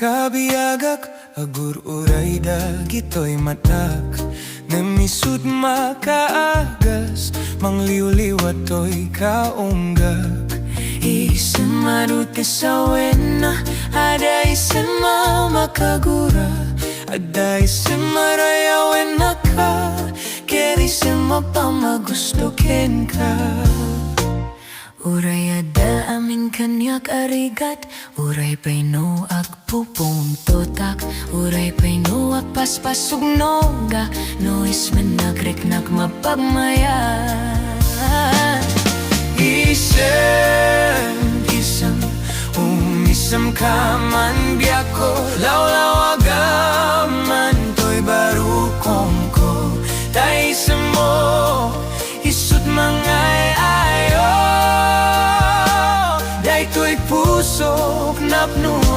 Kabiyagak agur uray dagitoy matak Namisud makaagas mangliw-liwatoy kaunggag Isem marute sa wena ada isem makagura ada isem marayawen ka keri isem mapamagustoken ka Uray ada amin kanyak arigat Uray pa'y no agpupong totak Uray pa'y no agpaspasug noga No ismen nagriknak mapagmaya Isem, isem Umisem ka man biyako Lawlaw agaman to'y barukong ko Tay isem mo Isut mangay ayo Dahil to'y pusok napno